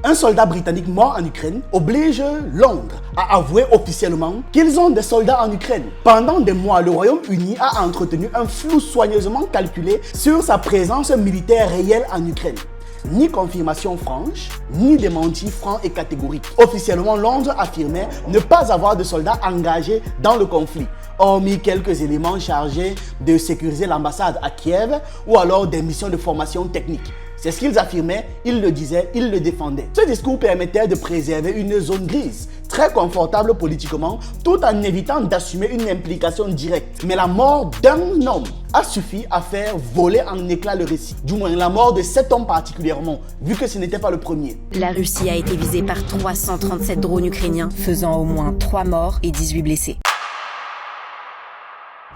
Un soldat britannique mort en Ukraine oblige Londres à avouer officiellement qu'ils ont des soldats en Ukraine. Pendant des mois, le Royaume-Uni a entretenu un flou soigneusement calculé sur sa présence militaire réelle en Ukraine. Ni confirmation franche, ni démenti franc et catégorique. Officiellement, Londres affirmait ne pas avoir de soldats engagés dans le conflit, hormis quelques éléments chargés de sécuriser l'ambassade à Kiev ou alors des missions de formation technique. C'est ce qu'ils affirmaient, ils le disaient, ils le défendaient. Ce discours permettait de préserver une zone grise, très confortable politiquement, tout en évitant d'assumer une implication directe. Mais la mort d'un homme a suffi à faire voler en éclats le récit. Du moins, la mort de cet homme particulièrement, vu que ce n'était pas le premier. La Russie a été visée par 337 drones ukrainiens, faisant au moins 3 morts et 18 blessés.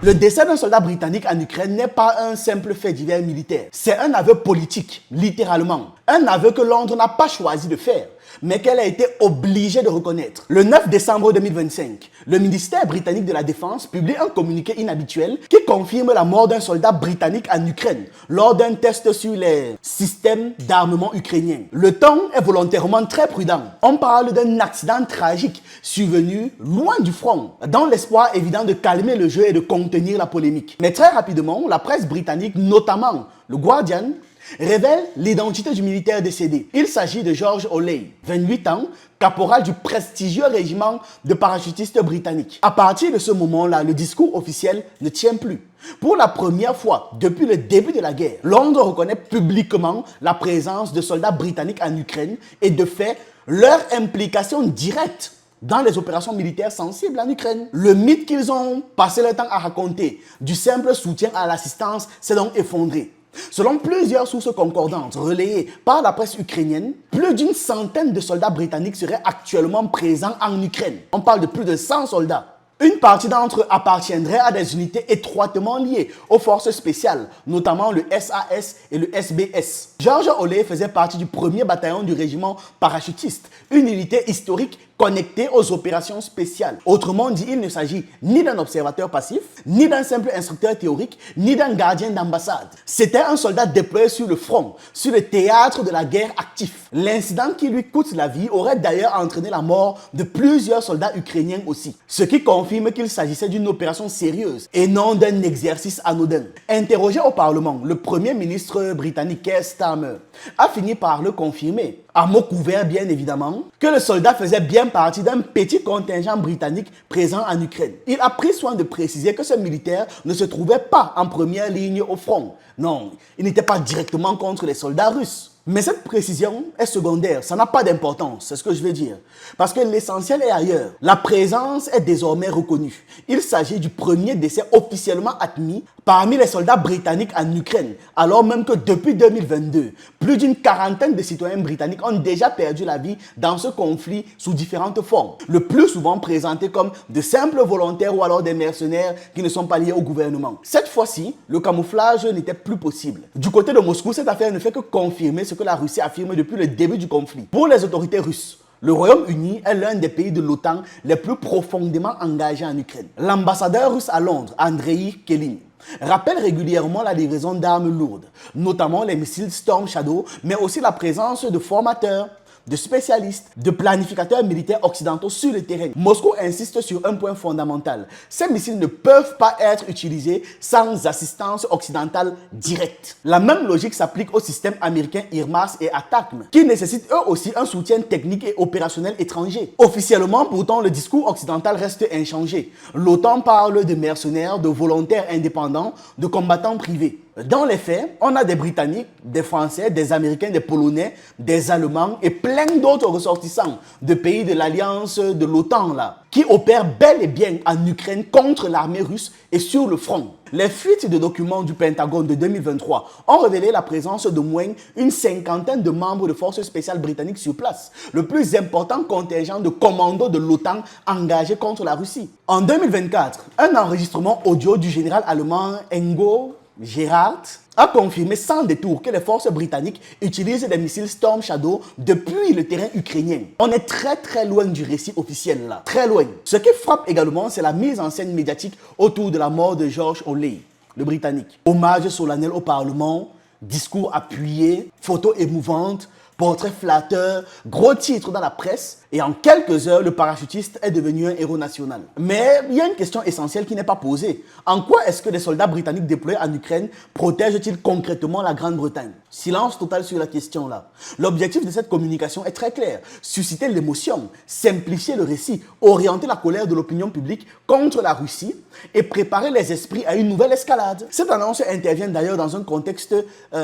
Le décès d'un soldat britannique en Ukraine n'est pas un simple fait divers militaire. C'est un aveu politique, littéralement. Un aveu que Londres n'a pas choisi de faire, mais qu'elle a été obligée de reconnaître. Le 9 décembre 2025, le ministère britannique de la Défense publie un communiqué inhabituel qui confirme la mort d'un soldat britannique en Ukraine lors d'un test sur les systèmes d'armement ukrainiens. Le ton est volontairement très prudent. On parle d'un accident tragique survenu loin du front, dans l'espoir évident de calmer le jeu et de contenir la polémique. Mais très rapidement, la presse britannique, notamment le Guardian, révèle l'identité du militaire décédé. Il s'agit de George Oley, 28 ans, caporal du prestigieux régiment de parachutistes britanniques. À partir de ce moment-là, le discours officiel ne tient plus. Pour la première fois depuis le début de la guerre, Londres reconnaît publiquement la présence de soldats britanniques en Ukraine et de fait leur implication directe dans les opérations militaires sensibles en Ukraine. Le mythe qu'ils ont passé le temps à raconter du simple soutien à l'assistance s'est donc effondré. Selon plusieurs sources concordantes relayées par la presse ukrainienne, plus d'une centaine de soldats britanniques seraient actuellement présents en Ukraine. On parle de plus de 100 soldats. Une partie d'entre eux appartiendrait à des unités étroitement liées aux forces spéciales, notamment le SAS et le SBS. George Oley faisait partie du 1er bataillon du régiment parachutiste, une unité historique connectée aux opérations spéciales. Autrement dit, il ne s'agit ni d'un observateur passif, ni d'un simple instructeur théorique, ni d'un gardien d'ambassade. C'était un soldat déployé sur le front, sur le théâtre de la guerre actif. L'incident qui lui coûte la vie aurait d'ailleurs entraîné la mort de plusieurs soldats ukrainiens aussi, ce qui confirme qu'il s'agissait d'une opération sérieuse et non d'un exercice anodin. Interrogé au Parlement, le Premier ministre britannique Keir Starmer a fini par le confirmer, à mots couverts bien évidemment, que le soldat faisait bien partie d'un petit contingent britannique présent en Ukraine. Il a pris soin de préciser que ce militaire ne se trouvait pas en première ligne au front. Non, il n'était pas directement contre les soldats russes. Mais cette précision est secondaire, ça n'a pas d'importance, c'est ce que je veux dire. Parce que l'essentiel est ailleurs. La présence est désormais reconnue. Il s'agit du premier décès officiellement admis parmi les soldats britanniques en Ukraine, alors même que depuis 2022, plus d'une quarantaine de citoyens britanniques ont déjà perdu la vie dans ce conflit sous différentes formes. Le plus souvent présentés comme de simples volontaires ou alors des mercenaires qui ne sont pas liés au gouvernement. Cette fois-ci, le camouflage n'était plus possible. Du côté de Moscou, cette affaire ne fait que confirmer ce que la Russie affirme depuis le début du conflit. Pour les autorités russes, le Royaume-Uni est l'un des pays de l'OTAN les plus profondément engagés en Ukraine. L'ambassadeur russe à Londres, Andrei Kelin, rappelle régulièrement la livraison d'armes lourdes, notamment les missiles Storm Shadow, mais aussi la présence de formateurs, de spécialistes, de planificateurs militaires occidentaux sur le terrain. Moscou insiste sur un point fondamental. Ces missiles ne peuvent pas être utilisés sans assistance occidentale directe. La même logique s'applique aux systèmes américains HIMARS et ATACMS, qui nécessitent eux aussi un soutien technique et opérationnel étranger. Officiellement, pourtant, le discours occidental reste inchangé. L'OTAN parle de mercenaires, de volontaires indépendants, de combattants privés. Dans les faits, on a des Britanniques, des Français, des Américains, des Polonais, des Allemands et plein d'autres ressortissants de pays de l'alliance de l'OTAN qui opèrent bel et bien en Ukraine contre l'armée russe et sur le front. Les fuites de documents du Pentagone de 2023 ont révélé la présence de moins une cinquantaine de membres de forces spéciales britanniques sur place, le plus important contingent de commandos de l'OTAN engagé contre la Russie. En 2024, un enregistrement audio du général allemand Ingo Gerhardt a confirmé sans détour que les forces britanniques utilisent des missiles Storm Shadow depuis le terrain ukrainien. On est très loin du récit officiel là, très loin. Ce qui frappe également, c'est la mise en scène médiatique autour de la mort de George Oley, le Britannique. Hommage solennel au Parlement, discours appuyé, photos émouvantes, portrait flatteur, gros titres dans la presse, et en quelques heures, le parachutiste est devenu un héros national. Mais il y a une question essentielle qui n'est pas posée. En quoi est-ce que les soldats britanniques déployés en Ukraine protègent-ils concrètement la Grande-Bretagne? Silence total sur la question là. L'objectif de cette communication est très clair. Susciter l'émotion, simplifier le récit, orienter la colère de l'opinion publique contre la Russie et préparer les esprits à une nouvelle escalade. Cette annonce intervient d'ailleurs dans un contexte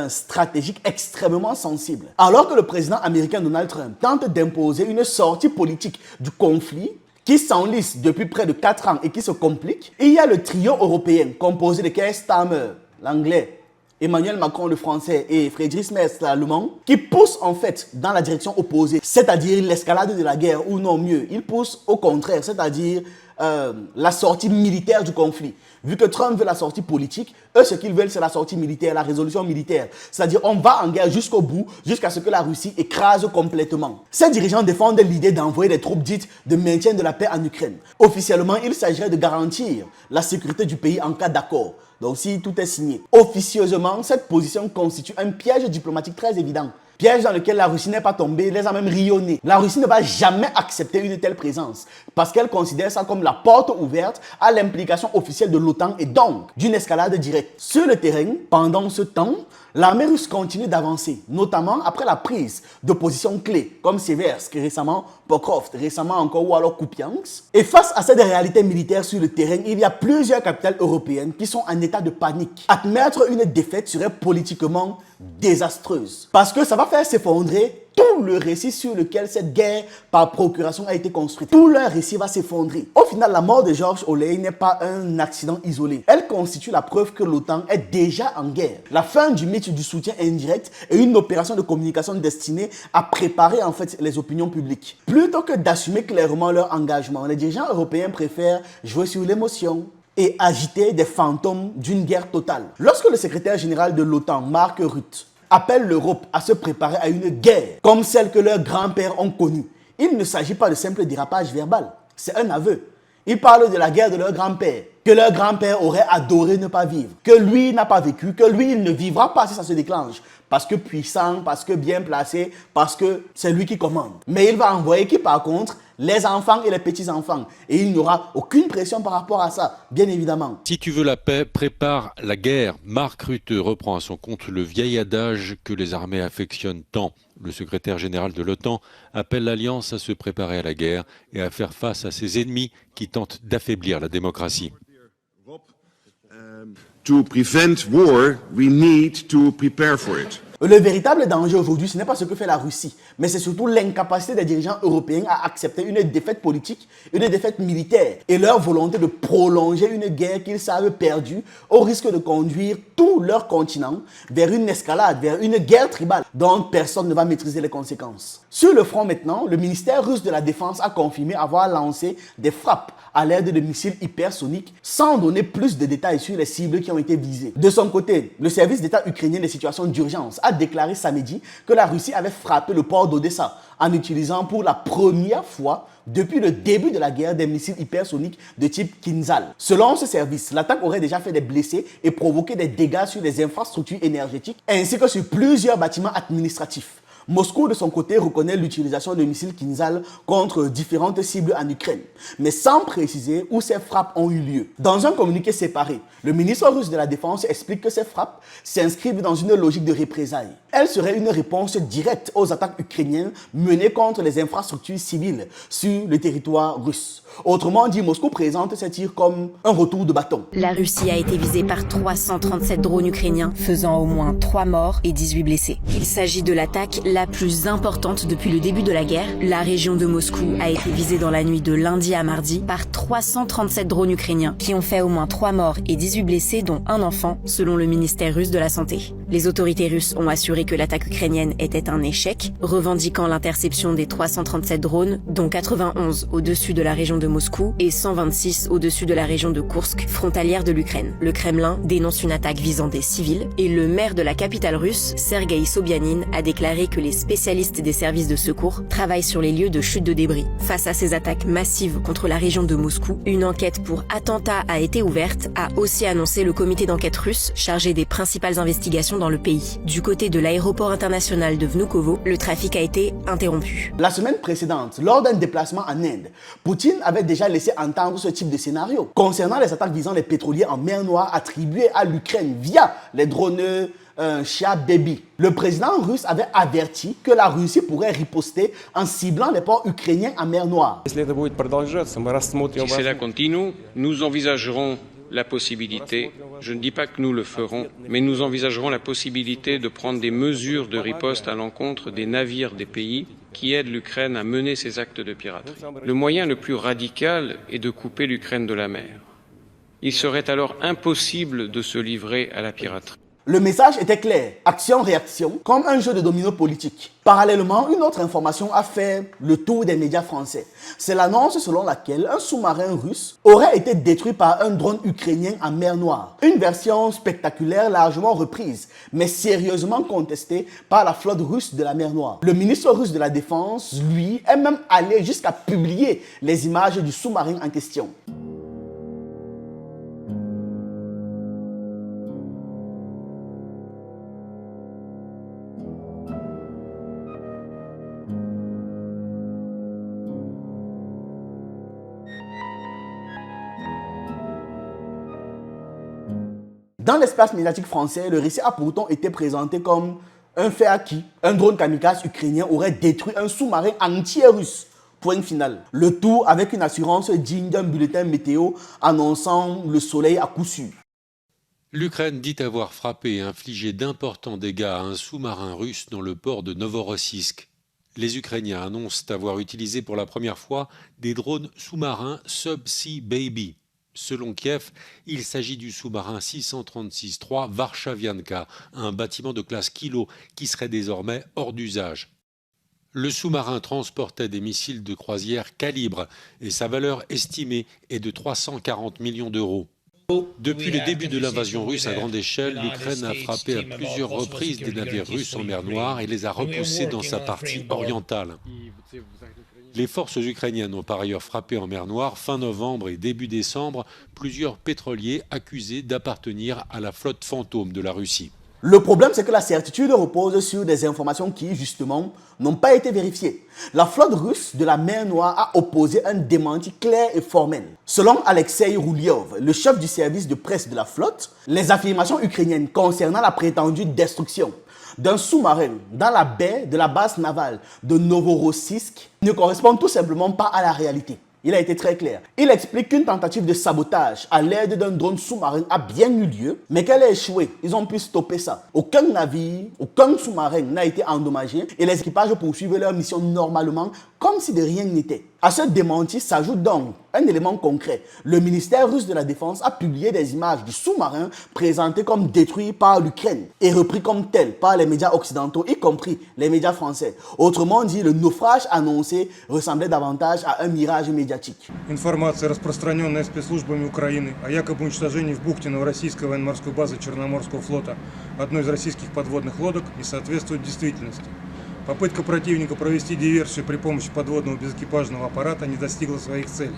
stratégique extrêmement sensible. Alors que le président américain Donald Trump tente d'imposer une sortie politique du conflit qui s'enlise depuis près de 4 ans et qui se complique, il y a le trio européen composé de Keir Starmer, l'anglais, Emmanuel Macron le français et Friedrich Merz l'allemand, qui poussent en fait dans la direction opposée, c'est-à-dire l'escalade de la guerre, ou non mieux, ils poussent au contraire, c'est-à-dire la sortie militaire du conflit. Vu que Trump veut la sortie politique, eux ce qu'ils veulent c'est la sortie militaire, la résolution militaire. C'est-à-dire on va en guerre jusqu'au bout, jusqu'à ce que la Russie écrase complètement. Ces dirigeants défendent l'idée d'envoyer des troupes dites de maintien de la paix en Ukraine. Officiellement, il s'agirait de garantir la sécurité du pays en cas d'accord. Donc si tout est signé. Officieusement, cette position constitue un piège diplomatique très évident. Piège dans lequel la Russie n'est pas tombée, les a même rayonnés. La Russie ne va jamais accepter une telle présence parce qu'elle considère ça comme la porte ouverte à l'implication officielle de l'OTAN et donc d'une escalade directe. Sur le terrain, pendant ce temps, l'armée russe continue d'avancer, notamment après la prise de positions clés comme Seversk récemment, Pokrovsk récemment encore ou alors Kupiansk. Et face à cette réalité militaire sur le terrain, il y a plusieurs capitales européennes qui sont en état de panique. Admettre une défaite serait politiquement désastreuse parce que ça va faire s'effondrer tout le récit sur lequel cette guerre par procuration a été construite. Tout leur récit va s'effondrer. Au final, la mort de Georges Oley n'est pas un accident isolé. Elle constitue la preuve que l'OTAN est déjà en guerre. La fin du mythe du soutien indirect est une opération de communication destinée à préparer en fait les opinions publiques. Plutôt que d'assumer clairement leur engagement, les dirigeants européens préfèrent jouer sur l'émotion et agiter des fantômes d'une guerre totale. Lorsque le secrétaire général de l'OTAN, Mark Rutte, appelle l'Europe à se préparer à une guerre comme celle que leurs grands-pères ont connue, il ne s'agit pas de simple dérapage verbal, c'est un aveu. Il parle de la guerre de leur grand-père, que leur grand-père aurait adoré ne pas vivre, que lui n'a pas vécu, que lui il ne vivra pas si ça se déclenche. Parce que puissant, parce que bien placé, parce que c'est lui qui commande. Mais il va envoyer qui par contre? Les enfants et les petits-enfants. Et il n'y aura aucune pression par rapport à ça, bien évidemment. Si tu veux la paix, prépare la guerre. Mark Rutte reprend à son compte le vieil adage que les armées affectionnent tant. Le secrétaire général de l'OTAN appelle l'Alliance à se préparer à la guerre et à faire face à ses ennemis qui tentent d'affaiblir la démocratie. To prevent war, we need to prepare for it. Le véritable danger aujourd'hui, ce n'est pas ce que fait la Russie, mais c'est surtout l'incapacité des dirigeants européens à accepter une défaite politique, une défaite militaire et leur volonté de prolonger une guerre qu'ils savent perdue au risque de conduire tout leur continent vers une escalade, vers une guerre tribale dont personne ne va maîtriser les conséquences. Sur le front maintenant, le ministère russe de la Défense a confirmé avoir lancé des frappes à l'aide de missiles hypersoniques sans donner plus de détails sur les cibles qui ont été visées. De son côté, le service d'État ukrainien des situations d'urgence a déclaré samedi que la Russie avait frappé le port d'Odessa en utilisant pour la première fois depuis le début de la guerre des missiles hypersoniques de type Kinzhal. Selon ce service, l'attaque aurait déjà fait des blessés et provoqué des dégâts sur les infrastructures énergétiques ainsi que sur plusieurs bâtiments administratifs. Moscou, de son côté, reconnaît l'utilisation de missiles Kinzhal contre différentes cibles en Ukraine, mais sans préciser où ces frappes ont eu lieu. Dans un communiqué séparé, le ministre russe de la Défense explique que ces frappes s'inscrivent dans une logique de représailles. Elles seraient une réponse directe aux attaques ukrainiennes menées contre les infrastructures civiles sur le territoire russe. Autrement dit, Moscou présente ces tirs comme un retour de bâton. La Russie a été visée par 337 drones ukrainiens, faisant au moins 3 morts et 18 blessés. Il s'agit de l'attaque la plus importante depuis le début de la guerre. La région de Moscou a été visée dans la nuit de lundi à mardi par 337 drones ukrainiens qui ont fait au moins 3 morts et 18 blessés, dont un enfant, selon le ministère russe de la Santé. Les autorités russes ont assuré que l'attaque ukrainienne était un échec, revendiquant l'interception des 337 drones, dont 91 au-dessus de la région de Moscou et 126 au-dessus de la région de Koursk, frontalière de l'Ukraine. Le Kremlin dénonce une attaque visant des civils et le maire de la capitale russe, Sergueï Sobyanin, a déclaré que les spécialistes des services de secours travaillent sur les lieux de chute de débris. Face à ces attaques massives contre la région de Moscou, une enquête pour attentat a été ouverte, a aussi annoncé le comité d'enquête russe chargé des principales investigations dans le pays. Du côté de l'aéroport international de Vnukovo, le trafic a été interrompu. La semaine précédente, lors d'un déplacement en Inde, Poutine avait déjà laissé entendre ce type de scénario concernant les attaques visant les pétroliers en mer Noire attribuées à l'Ukraine via les drones Shia Baby. Le président russe avait averti que la Russie pourrait riposter en ciblant les ports ukrainiens en mer Noire. Si cela continue, nous envisagerons la possibilité, je ne dis pas que nous le ferons, mais nous envisagerons la possibilité de prendre des mesures de riposte à l'encontre des navires des pays qui aident l'Ukraine à mener ces actes de piraterie. Le moyen le plus radical est de couper l'Ukraine de la mer. Il serait alors impossible de se livrer à la piraterie. Le message était clair, action-réaction, comme un jeu de domino politique. Parallèlement, une autre information a fait le tour des médias français. C'est l'annonce selon laquelle un sous-marin russe aurait été détruit par un drone ukrainien en mer Noire. Une version spectaculaire largement reprise, mais sérieusement contestée par la flotte russe de la mer Noire. Le ministre russe de la Défense, lui, est même allé jusqu'à publier les images du sous-marin en question. Dans l'espace médiatique français, le récit a pourtant été présenté comme un fait acquis. Un drone kamikaze ukrainien aurait détruit un sous-marin entier russe. Point final. Le tout avec une assurance digne d'un bulletin météo annonçant le soleil à coup sûr. L'Ukraine dit avoir frappé et infligé d'importants dégâts à un sous-marin russe dans le port de Novorossiysk. Les Ukrainiens annoncent avoir utilisé pour la première fois des drones sous-marins Subsea Baby. Selon Kiev, il s'agit du sous-marin 636-3 Varshavianka, un bâtiment de classe Kilo qui serait désormais hors d'usage. Le sous-marin transportait des missiles de croisière Calibre et sa valeur estimée est de 340 millions d'euros. Depuis le début de l'invasion russe à grande échelle, l'Ukraine a frappé à plusieurs reprises des navires russes en mer Noire et les a repoussés dans sa partie orientale. Les forces ukrainiennes ont par ailleurs frappé en mer Noire fin novembre et début décembre plusieurs pétroliers accusés d'appartenir à la flotte fantôme de la Russie. Le problème, c'est que la certitude repose sur des informations qui, justement, n'ont pas été vérifiées. La flotte russe de la mer Noire a opposé un démenti clair et formel. Selon Alexei Rouliov, le chef du service de presse de la flotte, les affirmations ukrainiennes concernant la prétendue destruction d'un sous-marin dans la baie de la base navale de Novorossiysk ne correspondent tout simplement pas à la réalité. Il a été très clair. Il explique qu'une tentative de sabotage à l'aide d'un drone sous-marin a bien eu lieu, mais qu'elle a échoué. Ils ont pu stopper ça. Aucun navire, aucun sous-marin n'a été endommagé et les équipages poursuivent leur mission normalement comme si de rien n'était. À ce démenti s'ajoute donc un élément concret. Le ministère russe de la Défense a publié des images du sous-marin présenté comme détruit par l'Ukraine et repris comme tel par les médias occidentaux, y compris les médias français. Autrement dit, le naufrage annoncé ressemblait davantage à un mirage médiatique. Информация, распространенная спецслужбами Украины о якобы уничтожении в бухте Новороссийской военно-морской базы Черноморского флота одной из российских подводных лодок, не соответствует действительности. Попытка противника провести диверсию при помощи подводного безэкипажного аппарата не достигла своих целей.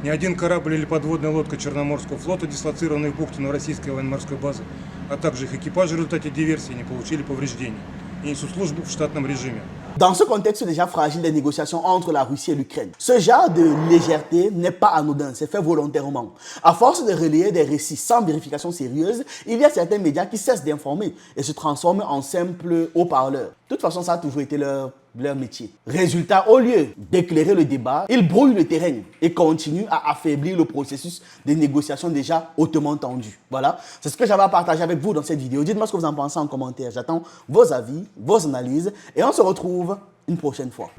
Ни один корабль или подводная лодка Черноморского флота, дислоцированные в бухте Новороссийской военно-морской базы, а также их экипажи в результате диверсии не получили повреждений и несут службу в штатном режиме. Dans ce contexte déjà fragile des négociations entre la Russie et l'Ukraine, ce genre de légèreté n'est pas anodin, c'est fait volontairement. À force de relayer des récits sans vérification sérieuse, il y a certains médias qui cessent d'informer et se transforment en simples haut-parleurs. De toute façon, ça a toujours été leur métier. Résultat, au lieu d'éclairer le débat, ils brouillent le terrain et continuent à affaiblir le processus des négociations déjà hautement tendu. Voilà, c'est ce que j'avais à partager avec vous dans cette vidéo. Dites-moi ce que vous en pensez en commentaire. J'attends vos avis, vos analyses et on se retrouve une prochaine fois.